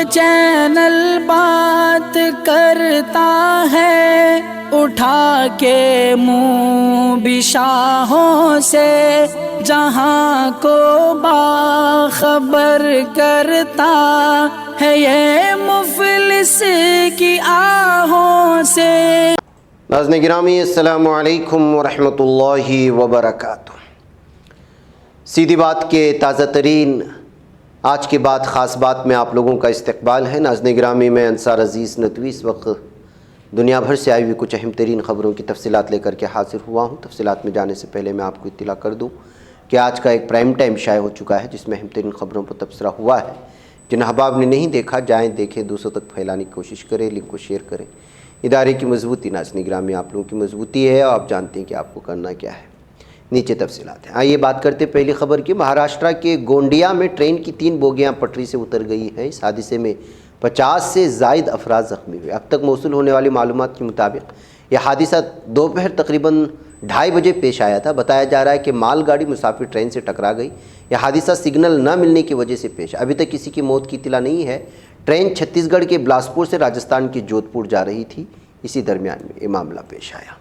Channel بات کرتا ہے اٹھا کے منہ بھی شاہوں سے، جہاں کو باخبر کرتا ہے یہ مفلس کی آہوں سے۔ ناظرین گرامی السلام علیکم ورحمۃ اللہ وبرکاتہ۔ سیدھی بات کے تازہ ترین آج کی بات خاص بات میں آپ لوگوں کا استقبال ہے۔ ناظرین گرامی میں انصار عزیز ندوی اس وقت دنیا بھر سے آئی ہوئی کچھ اہم ترین خبروں کی تفصیلات لے کر کے حاضر ہوا ہوں۔ تفصیلات میں جانے سے پہلے میں آپ کو اطلاع کر دوں کہ آج کا ایک پرائم ٹائم شائع ہو چکا ہے جس میں اہم ترین خبروں پر تبصرہ ہوا ہے۔ جن احباب نے نہیں دیکھا جائیں دیکھیں، دوسروں تک پھیلانے کی کوشش کریں، لنک کو شیئر کریں۔ ادارے کی مضبوطی ناظرین گرامی آپ لوگوں کی مضبوطی ہے اور آپ جانتے ہیں کہ آپ کو کرنا کیا ہے۔ نیچے تفصیلات ہیں۔ آئیے بات کرتے پہلی خبر کی۔ مہاراشٹرا کے گونڈیا میں ٹرین کی 3 بوگیاں پٹری سے اتر گئی ہیں۔ اس حادثے میں 50 سے زائد افراد زخمی ہوئے۔ اب تک موصول ہونے والی معلومات کے مطابق یہ حادثہ دوپہر تقریباً 2:30 بجے پیش آیا تھا۔ بتایا جا رہا ہے کہ مال گاڑی مسافر ٹرین سے ٹکرا گئی۔ یہ حادثہ سگنل نہ ملنے کی وجہ سے پیش۔ ابھی تک کسی کی موت کی اطلاع نہیں ہے۔ ٹرین چھتیس گڑھ کے بلاسپور سے راجستھان کے جودھ پور جا رہی تھی۔ اسی درمیان میں یہ معاملہ پیش آیا۔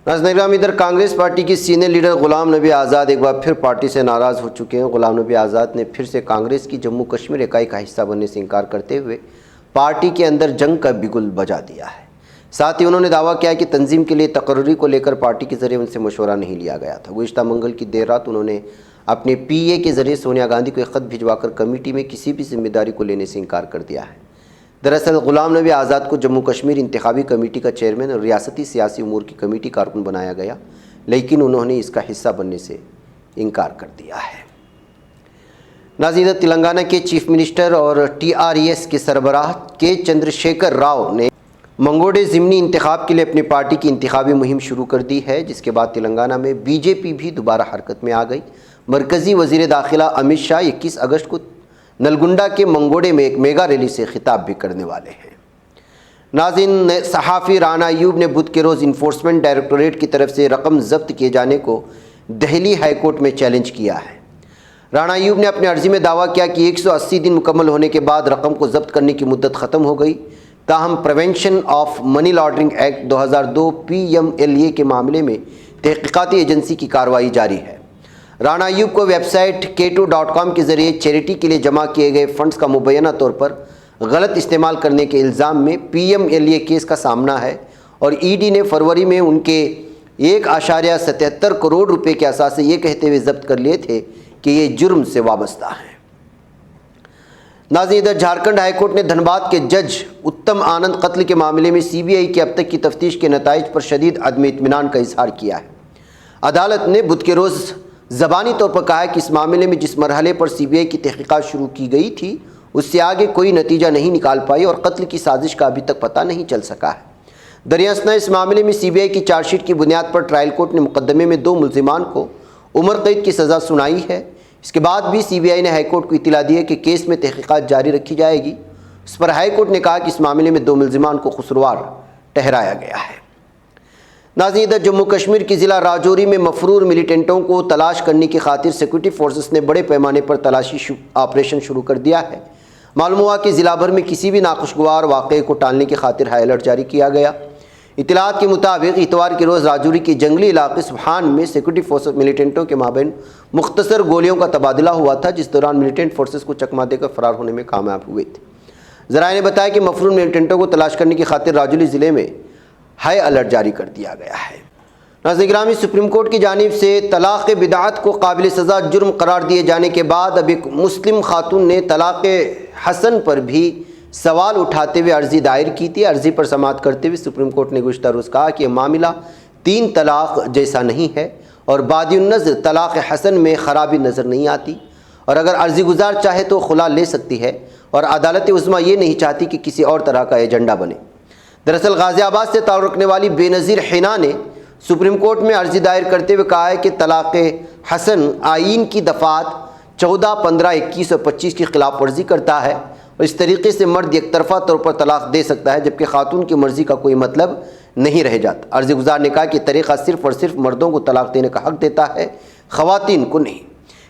ناظرین گرامی ادھر کانگریس پارٹی کے سینئر لیڈر غلام نبی آزاد ایک بار پھر پارٹی سے ناراض ہو چکے ہیں۔ غلام نبی آزاد نے پھر سے کانگریس کی جموں کشمیر اکائی کا حصہ بننے سے انکار کرتے ہوئے پارٹی کے اندر جنگ کا بگل بجا دیا ہے۔ ساتھ ہی انہوں نے دعویٰ کیا کہ تنظیم کے لیے تقرری کو لے کر پارٹی کے ذریعے ان سے مشورہ نہیں لیا گیا تھا۔ گزشتہ منگل کی دیر رات انہوں نے اپنے پی اے کے ذریعے سونیا گاندھی کو ایک خط بھجوا کر کمیٹی میں کسی بھی ذمہ داری کو لینے سے انکار کر دیا ہے۔ دراصل غلام نبی آزاد کو جموں کشمیر انتخابی کمیٹی کا چیئرمین اور ریاستی سیاسی امور کی کمیٹی کارکن بنایا گیا، لیکن انہوں نے اس کا حصہ بننے سے انکار کر دیا ہے۔ ناظرین تلنگانہ کے چیف منسٹر اور ٹی آر ایس کے سربراہ کے چندر شیکھر راؤ نے منگوڈے ضمنی انتخاب کے لیے اپنی پارٹی کی انتخابی مہم شروع کر دی ہے، جس کے بعد تلنگانہ میں بی جے پی بھی دوبارہ حرکت میں آ گئی۔ مرکزی وزیر داخلہ امت شاہ 21 اگست کو نلگنڈا کے منگوڈے میں ایک میگا ریلی سے خطاب بھی کرنے والے ہیں۔ ناظرین صحافی رانا ایوب نے بدھ کے روز انفورسمنٹ ڈائریکٹوریٹ کی طرف سے رقم ضبط کیے جانے کو دہلی ہائی کورٹ میں چیلنج کیا ہے۔ رانا ایوب نے اپنی عرضی میں دعویٰ کیا کہ 180 دن مکمل ہونے کے بعد رقم کو ضبط کرنے کی مدت ختم ہو گئی، تاہم prevention of money laundering act 2002 PMLA کے معاملے میں تحقیقاتی ایجنسی کی کارروائی جاری ہے۔ رانا ایوب کو ویب سائٹ k2.com کے ذریعے چیریٹی کے لیے جمع کیے گئے فنڈز کا مبینہ طور پر غلط استعمال کرنے کے الزام میں PMLA کیس کا سامنا ہے، اور ED نے فروری میں ان کے 1.77 کروڑ روپے کے اثاثے یہ کہتے ہوئے ضبط کر لیے تھے کہ یہ جرم سے وابستہ ہیں۔ ناظرین ادھر جھارکھنڈ ہائی کورٹ نے دھنباد کے جج اتم آنند قتل کے معاملے میں CBI کی اب تک کی تفتیش کے نتائج پر شدید عدم اطمینان کا اظہار کیا ہے۔ عدالت نے بدھ کے روز زبانی طور پر کہا ہے کہ اس معاملے میں جس مرحلے پر CBI کی تحقیقات شروع کی گئی تھی اس سے آگے کوئی نتیجہ نہیں نکال پائی اور قتل کی سازش کا ابھی تک پتہ نہیں چل سکا ہے۔ دریاسنا اس معاملے میں CBI کی چارج شیٹ کی بنیاد پر ٹرائل کورٹ نے مقدمے میں 2 ملزمان کو عمر قید کی سزا سنائی ہے۔ اس کے بعد بھی CBI نے ہائی کورٹ کو اطلاع دی ہے کہ کیس میں تحقیقات جاری رکھی جائے گی۔ اس پر ہائی کورٹ نے کہا کہ اس معاملے میں 2 ملزمان کو قصوروار ٹھہرایا گیا ہے۔ ناظرین ادھر جموں کشمیر کی ضلع راجوری میں مفرور ملیٹنٹوں کو تلاش کرنے کی خاطر سیکورٹی فورسز نے بڑے پیمانے پر تلاشی آپریشن شروع کر دیا ہے۔ معلوم ہوا کہ ضلع بھر میں کسی بھی ناخوشگوار واقعے کو ٹالنے کی خاطر ہائی الرٹ جاری کیا گیا۔ اطلاعات کے مطابق اتوار کے روز راجوری کے جنگلی علاقے سبحان میں سیکورٹی فورسز ملیٹنٹوں کے مابین مختصر گولیوں کا تبادلہ ہوا تھا، جس دوران ملیٹنٹ فورسز کو چکما دے کر فرار ہونے میں کامیاب ہوئے تھے۔ ذرائع نے بتایا کہ مفرور ملیٹنٹوں کو تلاش کرنے کی خاطر راجوری ضلع میں ہائی الرٹ جاری کر دیا گیا ہے۔ ناظرین گرامی سپریم کورٹ کی جانب سے طلاق بدعت کو قابل سزا جرم قرار دیے جانے کے بعد اب ایک مسلم خاتون نے طلاق حسن پر بھی سوال اٹھاتے ہوئے عرضی دائر کی تھی۔ عرضی پر سماعت کرتے ہوئے سپریم کورٹ نے گزشتہ روز کہا کہ یہ معاملہ 3 طلاق جیسا نہیں ہے اور بادی النظر طلاق حسن میں خرابی نظر نہیں آتی، اور اگر عرضی گزار چاہے تو خلا لے سکتی ہے، اور عدالت عظمیٰ یہ نہیں چاہتی کہ کسی اور طرح کا ایجنڈا بنے۔ دراصل غازی آباد سے تعلق رکھنے والی بے نظیر حنا نے سپریم کورٹ میں عرضی دائر کرتے ہوئے کہا ہے کہ طلاق حسن آئین کی دفعات 14، 15، 21 اور 25 کی خلاف ورزی کرتا ہے، اور اس طریقے سے مرد یک طرفہ طور پر طلاق دے سکتا ہے جبکہ خاتون کی مرضی کا کوئی مطلب نہیں رہ جاتا۔ عرضی گزار نے کہا کہ طریقہ صرف اور صرف مردوں کو طلاق دینے کا حق دیتا ہے، خواتین کو نہیں۔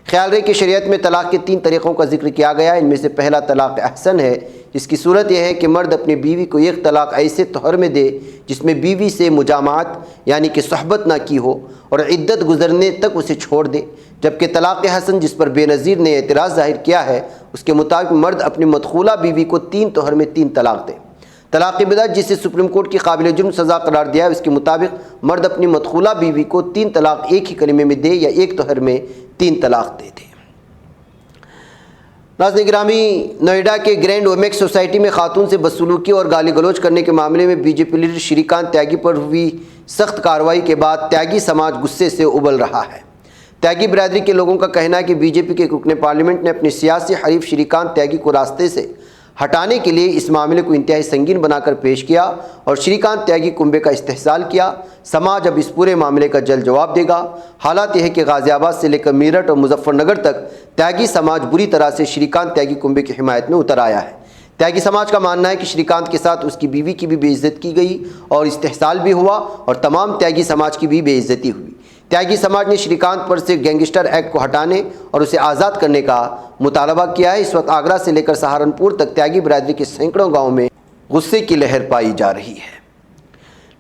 خیال رہے کہ شریعت میں طلاق کے 3 طریقوں کا ذکر کیا گیا ہے۔ ان میں سے پہلا طلاق احسن ہے، جس کی صورت یہ ہے کہ مرد اپنی بیوی کو ایک طلاق ایسے طہر میں دے جس میں بیوی سے مجامعت یعنی کہ صحبت نہ کی ہو اور عدت گزرنے تک اسے چھوڑ دے، جبکہ طلاق حسن جس پر بے نظیر نے اعتراض ظاہر کیا ہے اس کے مطابق مرد اپنی مدخولہ بیوی کو 3 طہر میں 3 طلاق دے۔ طلاق بدعت جسے سپریم کورٹ کی قابل جرم سزا قرار دیا ہے، اس کے مطابق مرد اپنی مدخولہ بیوی کو 3 طلاق ایک ہی کلمے میں دے یا ایک طہر میں 3 طلاق دے دے۔ ناظرین گرامی، نوئیڈا کے گرینڈ اومیکس سوسائٹی میں خاتون سے بدسلوکی اور گالی گلوچ کرنے کے معاملے میں بی جے پی لیڈر شری کانت تیاگی پر ہوئی سخت کارروائی کے بعد تیاگی سماج غصے سے ابل رہا ہے۔ تیاگی برادری کے لوگوں کا کہنا ہے کہ بی جے پی کے رکن پارلیمنٹ نے اپنے سیاسی حریف شری کانت تیاگی کو راستے سے ہٹانے کے لیے اس معاملے کو انتہائی سنگین بنا کر پیش کیا اور شری کانت تیاگی کنبے کا استحصال کیا۔ سماج اب اس پورے معاملے کا جلد جواب دے گا۔ حالات یہ ہے کہ غازی آباد سے لے کر میرٹھ اور مظفر نگر تک تیاگی سماج بری طرح سے شری کانت تیاگی کنبے کی حمایت میں اتر آیا ہے۔ تیاگی سماج کا ماننا ہے کہ شری کانت کے ساتھ اس کی بیوی کی بھی بے عزت کی گئی اور استحصال بھی ہوا اور تمام تیاگی سماج کی بھی بے عزتی ہوئی۔ تیاگی سماج نے شری کانت پر سے گینگسٹر ایکٹ کو ہٹانے اور اسے آزاد کرنے کا مطالبہ کیا ہے۔ اس وقت آگرہ سے لے کر سہارنپور تک تیاگی برادری کے سینکڑوں گاؤں میں غصے کی لہر پائی جا رہی ہے۔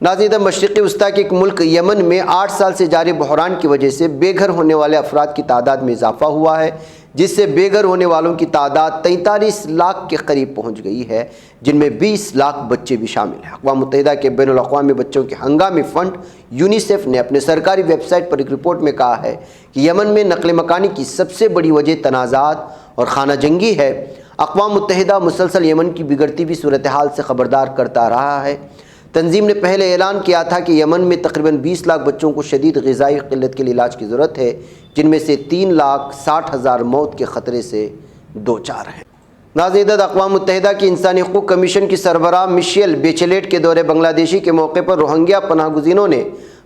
ناظرین، مشرقی وسطیٰ کے ایک ملک یمن میں 8 سال سے جاری بحران کی وجہ سے بے گھر ہونے والے افراد کی تعداد میں اضافہ ہوا ہے، جس سے بے گھر ہونے والوں کی تعداد 43 لاکھ کے قریب پہنچ گئی ہے، جن میں 20 لاکھ بچے بھی شامل ہیں۔ اقوام متحدہ کے بین الاقوامی بچوں کے ہنگامی فنڈ یونیسیف نے اپنے سرکاری ویب سائٹ پر ایک رپورٹ میں کہا ہے کہ یمن میں نقل مکانی کی سب سے بڑی وجہ تنازعات اور خانہ جنگی ہے۔ اقوام متحدہ مسلسل یمن کی بگڑتی ہوئی صورتحال سے خبردار کرتا رہا ہے۔ تنظیم نے پہلے اعلان کیا تھا کہ یمن میں تقریباً 20 لاکھ بچوں کو شدید غذائی قلت کے لیے علاج کی ضرورت ہے، جن میں سے 3,60,000 موت کے خطرے سے دوچار ہیں۔ ناظرین، اقوام متحدہ کی انسانی حقوق کمیشن کی سربراہ میشیل بیچلیٹ کے دورے بنگلہ دیشی کے موقع پر روہنگیا پناہ گزینوں نے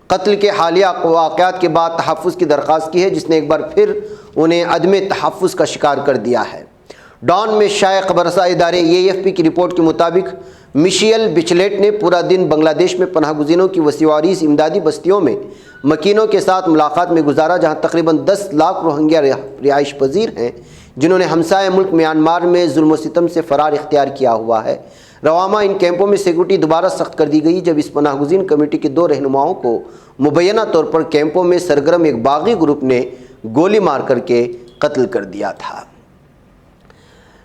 قتل کے حالیہ واقعات کے بعد تحفظ کی درخواست کی ہے، جس نے ایک بار پھر انہیں عدم تحفظ کا شکار کر دیا ہے۔ ڈان میں شائع خبررساں ادارے AFP کی رپورٹ کے مطابق میشیل بیچلیٹ نے پورا دن بنگلہ دیش میں پناہ گزینوں کی وسیع و عریض امدادی بستیوں میں مکینوں کے ساتھ ملاقات میں گزارا، جہاں تقریباً 10 لاکھ روہنگیا رہائش پذیر ہیں جنہوں نے ہمسائے ملک میانمار میں ظلم و ستم سے فرار اختیار کیا ہوا ہے۔ رواں ان کیمپوں میں سیکورٹی دوبارہ سخت کر دی گئی جب اس پناہ گزین کمیٹی کے 2 رہنماؤں کو مبینہ طور پر کیمپوں میں سرگرم ایک باغی گروپ نے گولی مار کر کے قتل کر دیا تھا۔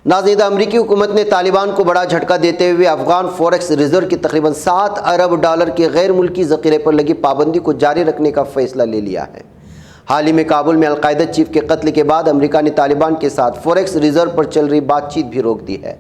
ناظرین، امریکی حکومت نے طالبان کو بڑا جھٹکا دیتے ہوئے افغان فوریکس ریزرو کے تقریباً $7 ارب کے غیر ملکی ذخیرے پر لگی پابندی کو جاری رکھنے کا فیصلہ لے لیا ہے۔ حال ہی میں کابل میں القاعدہ چیف کے قتل کے بعد امریکہ نے طالبان کے ساتھ فوریکس ریزرو پر چل رہی بات چیت بھی روک دی ہے۔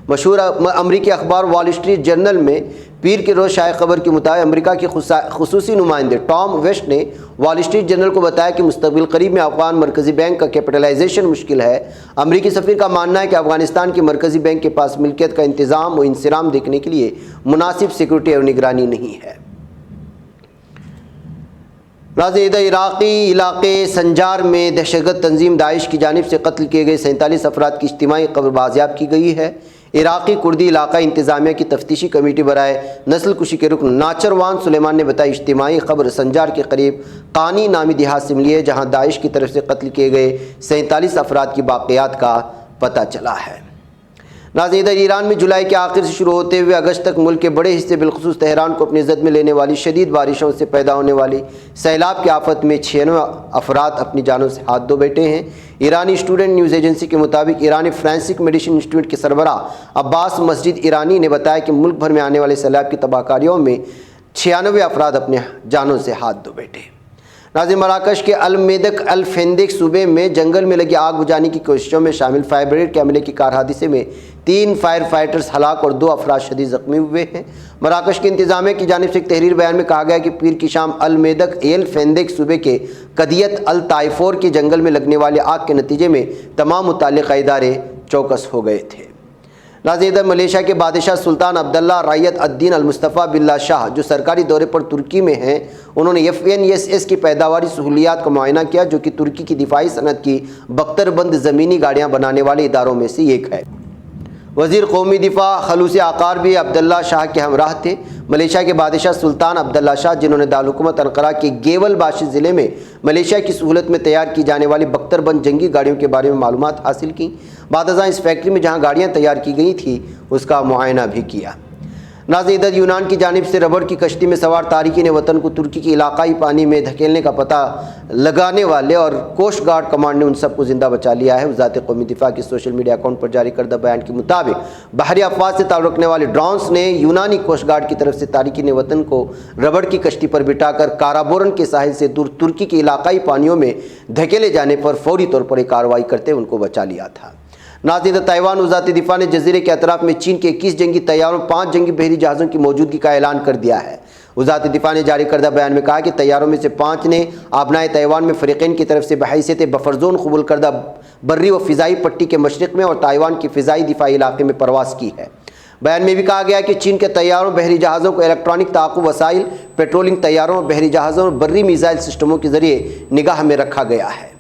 مشہور امریکی اخبار وال اسٹریٹ جرنل میں پیر کے روز شائع خبر کے مطابق امریکہ کے خصوصی نمائندے ٹام ویسٹ نے وال اسٹریٹ جرنل کو بتایا کہ مستقبل قریب میں افغان مرکزی بینک کا کیپٹلائزیشن مشکل ہے۔ امریکی سفیر کا ماننا ہے کہ افغانستان کے مرکزی بینک کے پاس ملکیت کا انتظام و انصرام دیکھنے کے لیے مناسب سیکورٹی اور نگرانی نہیں ہے۔ ناظرین، عراقی علاقے سنجار میں دہشتگرد تنظیم داعش کی جانب سے قتل کیے گئے 47 افراد کی اجتماعی قبر بازیاب کی گئی ہے۔ عراقی کردی علاقہ انتظامیہ کی تفتیشی کمیٹی برائے نسل کشی کے رکن ناچروان سلیمان نے بتایا اجتماعی قبر سنجار کے قریب قانی نامی دیہات سے ملی ہے، جہاں داعش کی طرف سے قتل کیے گئے 47 افراد کی باقیات کا پتہ چلا ہے۔ ناظرین، ایران میں جولائی کے آخر سے شروع ہوتے ہوئے اگست تک ملک کے بڑے حصے بالخصوص تہران کو اپنی زد میں لینے والی شدید بارشوں سے پیدا ہونے والی سیلاب کی آفت میں 96 افراد اپنی جانوں سے ہاتھ دھو بیٹھے ہیں۔ ایرانی اسٹوڈنٹ نیوز ایجنسی کے مطابق ایرانی فرانسک میڈیسن انسٹیٹیوٹ کے سربراہ عباس مسجد ایرانی نے بتایا کہ ملک بھر میں آنے والے سیلاب کی تباہ کاریوں میں 96 افراد اپنے جانوں سے ہاتھ دھو بیٹھے۔ ناظرین، مراکش کے المیدک الفیندک صوبے میں جنگل میں لگی آگ بجھانے کی کوششوں میں شامل فائر بریگیڈ کے عملے کی کار حادثے میں 3 فائر فائٹرز ہلاک اور 2 افراد شدید زخمی ہوئے ہیں۔ مراکش کے انتظامیہ کی جانب سے ایک تحریر بیان میں کہا گیا کہ پیر کی شام المیدک الفیندک صوبے کے قدیت الطائفور کے جنگل میں لگنے والی آگ کے نتیجے میں تمام متعلقہ ادارے چوکس ہو گئے تھے۔ ناظرین، ملیشیا کے بادشاہ سلطان عبداللہ رایت الدین المصطفیٰ باللہ شاہ جو سرکاری دورے پر ترکی میں ہیں، انہوں نے FNSS کی پیداواری سہولیات کا معائنہ کیا، جو کہ ترکی کی دفاعی صنعت کی بختر بند زمینی گاڑیاں بنانے والے اداروں میں سے ایک ہے۔ وزیر قومی دفاع خلوص آقار بھی عبداللہ شاہ کے ہمراہ تھے۔ ملیشیا کے بادشاہ سلطان عبداللہ شاہ، جنہوں نے دارالحکومت انقرہ کے گیول باشی ضلع میں ملیشیا کی سہولت میں تیار کی جانے والی بختر بند جنگی گاڑیوں کے بارے میں معلومات حاصل کی۔ بعد ازاں اس فیکٹری میں جہاں گاڑیاں تیار کی گئی تھیں اس کا معائنہ بھی کیا۔ ناظرین، ادھر یونان کی جانب سے ربڑ کی کشتی میں سوار تارکین وطن کو ترکی کے علاقائی پانی میں دھکیلنے کا پتہ لگانے والے اور کوسٹ گارڈ کمانڈ نے ان سب کو زندہ بچا لیا ہے۔ وزارت قومی دفاع کے سوشل میڈیا اکاؤنٹ پر جاری کردہ بیان کے مطابق بحری افواج سے تعلق رکھنے والے ڈرونز نے یونانی کوسٹ گارڈ کی طرف سے تارکین وطن کو ربڑ کی کشتی پر بٹھا کر کارابورن کے ساحل سے دور ترکی کے علاقائی پانیوں میں دھکیلے جانے پر فوری طور پر ایک کارروائی کرتے ان کو بچا لیا تھا۔ ناظرین، تائیوان وزارت دفاع نے جزیرے کے اطراف میں چین کے 21 جنگی طیاروں 5 جنگی بحری جہازوں کی موجودگی کا اعلان کر دیا ہے۔ وزارت دفاع نے جاری کردہ بیان میں کہا کہ طیاروں میں سے 5 نے آبنائے تائیوان میں فریقین کی طرف سے بحیثیت بفر زون قبول کردہ بری و فضائی پٹی کے مشرق میں اور تائیوان کے فضائی دفاعی علاقے میں پرواز کی ہے۔ بیان میں بھی کہا گیا کہ چین کے طیاروں بحری جہازوں کو الیکٹرانک تعاقب وسائل، پیٹرولنگ طیاروں، بحری جہازوں اور بری میزائل سسٹموں کے ذریعے نگاہ میں رکھا گیا ہے۔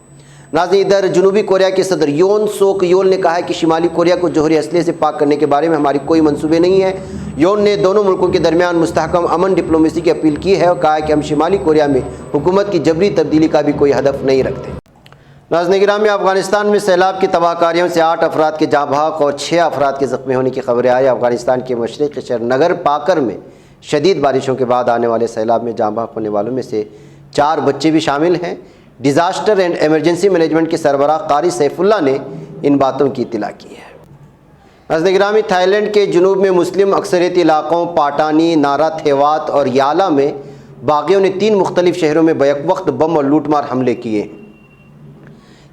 ناظرین، ادھر جنوبی کوریا کے صدر یون سوک یول نے کہا ہے کہ شمالی کوریا کو جوہری اسلحے سے پاک کرنے کے بارے میں ہماری کوئی منصوبے نہیں ہے۔ یون نے دونوں ملکوں کے درمیان مستحکم امن ڈپلومیسی کی اپیل کی ہے اور کہا ہے کہ ہم شمالی کوریا میں حکومت کی جبری تبدیلی کا بھی کوئی ہدف نہیں رکھتے۔ ناظرین گرامی، افغانستان میں سیلاب کی تباہ کاریوں سے 8 افراد کے جاں بحق اور 6 افراد کے زخمی ہونے کی خبریں آئی۔ افغانستان کے مشرقی شہر نگر پاکر میں شدید بارشوں کے بعد آنے والے سیلاب میں جاں بحق ہونے والوں میں سے 4 بچے بھی شامل ہیں۔ ڈیزاسٹر اینڈ ایمرجنسی مینجمنٹ کے سربراہ قاری سیف اللہ نے ان باتوں کی اطلاع کی ہے۔ ناظرین گرامی، تھائی لینڈ کے جنوب میں مسلم اکثریتی علاقوں پاٹانی، نارا تھیوات اور یالا میں باغیوں نے 3 مختلف شہروں میں بیک وقت بم اور لوٹ مار حملے کیے ہیں۔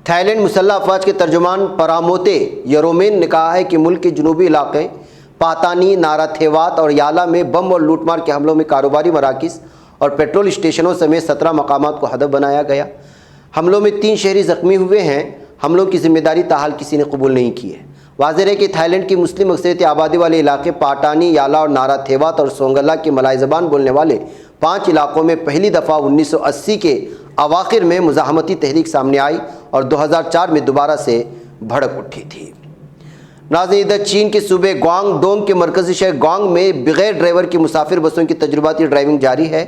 تھائی لینڈ مسلح افواج کے ترجمان پراموتے یرومین نے کہا ہے کہ ملک کے جنوبی علاقے پاتانی، نارا تھیوات اور یالا میں بم اور لوٹ مار کے حملوں میں کاروباری مراکز اور پیٹرول اسٹیشنوں سمیت 17 مقامات کو ہدف بنایا گیا۔ حملوں میں 3 شہری زخمی ہوئے ہیں۔ حملوں کی ذمہ داری تاحال کسی نے قبول نہیں کی ہے۔ واضح ہے کہ تھائی لینڈ کی مسلم اکثریتی آبادی والے علاقے پاٹانی، یالا اور نارا تھیوات اور سونگلا کے ملائی زبان بولنے والے 5 علاقوں میں پہلی دفعہ 1980 کے اواخر میں مزاحمتی تحریک سامنے آئی اور 2004 میں دوبارہ سے بھڑک اٹھی تھی۔ ناظرین، ادھر چین کے صوبے گوانگ ڈونگ کے مرکزی شہر گوانگ میں بغیر ڈرائیور کی مسافر بسوں کی تجرباتی ڈرائیونگ جاری ہے۔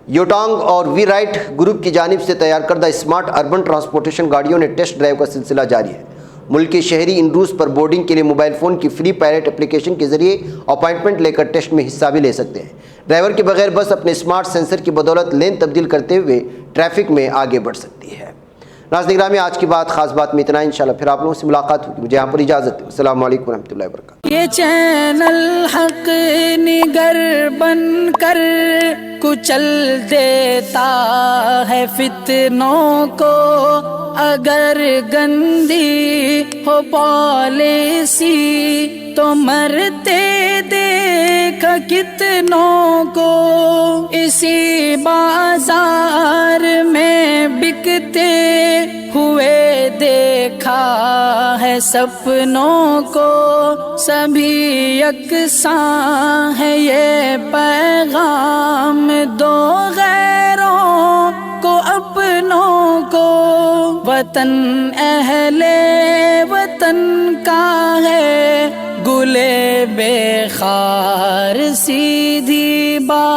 یوٹانگ اور وی رائٹ گروپ کی جانب سے تیار کردہ اسمارٹ اربن ٹرانسپورٹیشن گاڑیوں نے ٹیسٹ ڈرائیو کا سلسلہ جاری ہے۔ ملک کے شہری ان روٹس پر بورڈنگ کے لیے موبائل فون کی فری پائلٹ اپلیکیشن کے ذریعے اپائنٹمنٹ لے کر ٹیسٹ میں حصہ بھی لے سکتے ہیں۔ ڈرائیور کے بغیر بس اپنے اسمارٹ سینسر کی بدولت لین تبدیل کرتے ہوئے ٹریفک میں آگے بڑھ سکتی ہے۔ ناظرین گرامی، آج کی بات خاص بات میں اتنا ہے۔ انشاءاللہ پھر آپ لوگوں سے ملاقات ہوگی۔ مجھے یہاں پر اجازت ہے۔ السلام علیکم ورحمۃ اللہ وبرکاتہ۔ یہ چینل حق نگر بن کر کچل دیتا ہے فتنوں کو، اگر گندی ہو پالیسی تو مرتے دیکھ کتنوں کو، اسی بازار میں بکتے ہوئے دیکھا ہے سپنوں کو، سبھی یکساں ہے یہ پیغام دو غیروں کو اپنوں کو، وطن اہل وطن کا ہے گلے بے خار سیدھی بات۔